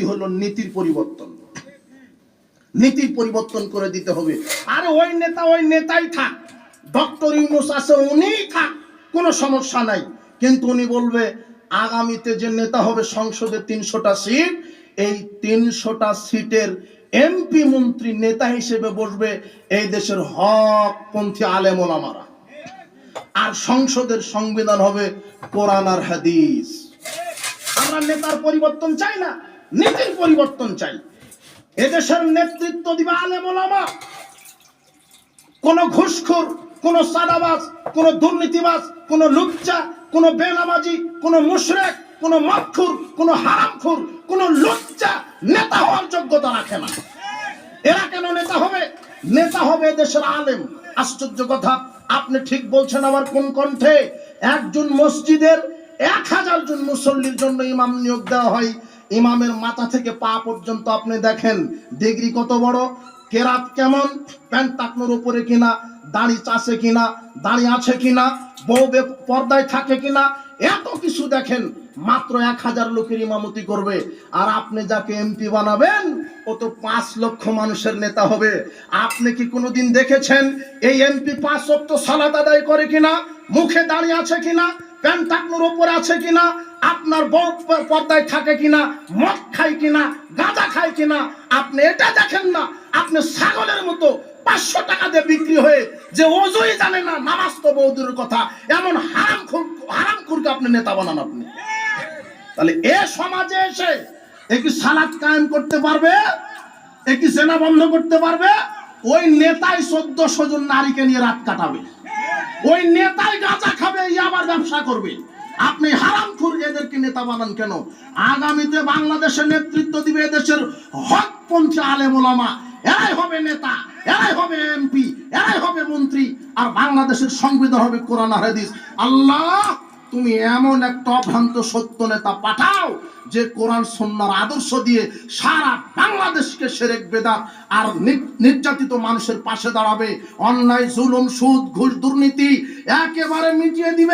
হলো নীতির পরিবর্তন। নীতির পরিবর্তন করে দিতে হবে। আরে ওই নেতাই থাক, ডক্টর ইউনূস আছে উনিই থাক, কোনো সমস্যা নাই। কিন্তু উনি বলবে আগামীতে যে নেতা হবে সংসদে ৩০০টা সিট, এই ৩০০টা সিটের এমপি মন্ত্রী নেতা হিসেবে বসবে এই দেশের হকপন্থী আলেম ওলামারা। আর সংসদের সংবিধান হবে কোরআন আর হাদিস। আমরা নেতার পরিবর্তন চাই না, নীতির পরিবর্তন চাই। এদেশের নেতৃত্ব দিবে আলেম ওলামা। কোন ঘুষখোর, কোন সাদাবাজ, কোন দুর্নীতিবাজ, কোন লুচ্চা, কোন বেনামাজি, কোন মুশরিক, কোন মদখোর, কোন হারামখোর, কোন লুচ্চা নেতা হওয়ার যোগ্যতা রাখে না। এরা কেন নেতা হবে? নেতা হবে দেশের আলেম। আশ্চর্য কথা, আপনি ঠিক বলছেন আবার কোন কণ্ঠে? একজন মসজিদের 1000 জন মুসল্লির জন্য ইমাম নিয়োগ দেওয়া হয়। ইমামের মাথা থেকে পা পর্যন্ত আপনি দেখেন ডিগ্রি কত বড়, কেরাত কেমন, প্যান্ট টাকনোর উপরে কিনা, দাড়ি চাষে কিনা, দাড়ি আছে কিনা, বউ পর্দায় থাকে কিনা, এত কিছু দেখেন। মাত্র 1000 লোকের ইমামতি করবে। আর আপনি যাকে এমপি বানাবেন ও তো 5 লক্ষ মানুষের নেতা হবে। আপনি কি কোনোদিন দেখেছেন এই এমপি 5 ওয়াক্ত সালাত আদায় করে কিনা, মুখে দাড়ি আছে কিনা, প্যান্ট টাকনোর উপরে আছে কিনা, আপনার বউ পর্দায় থাকে কিনা, মদ খায় কিনা, গাঁজা খায় কিনা? আপনি এটা দেখেন না। আপনি ছাগলের মতো 500 টাকা দিয়ে বিক্রি হয়ে যে ওযুই জানে না, নামাজ তো বৌদির কথা, এমন হারামখোরকে আপনি নেতা বানান। আপনি তাহলে এ সমাজে এসে কি সালাত কায়েম করতে পারবে? কি জেনা বন্ধ করতে পারবে? ওই নেতাই 1400 জন নারীকে নিয়ে রাত কাটাবে, ওই নেতাই গাঁজা খাবে, ইয়াবার ব্যবসা করবে। আপনি হারামখোর এদেরকে নেতা বানান কেন? আগামীতে বাংলাদেশের নেতৃত্ব দিবে এদেশের হকপন্থী আলেম ওলামা। এরাই হবে নেতা, এরাই হবে এমপি, এরাই হবে মন্ত্রী। আর বাংলাদেশের সংবিধান হবে কোরআন আর হাদিস। আল্লাহ, তুমি এমন একটা অভ্রান্ত সত্য নেতা পাঠাও যে কোরআন সুন্নাহর আদর্শ দিয়ে সারা বাংলাদেশকে শিরক বেদাত আর নির্যাতিত মানুষের পাশে দাঁড়াবে। অন্যায়, জুলুম, সুদ, ঘুষ, দুর্নীতি একেবারে মিটিয়ে দিবে।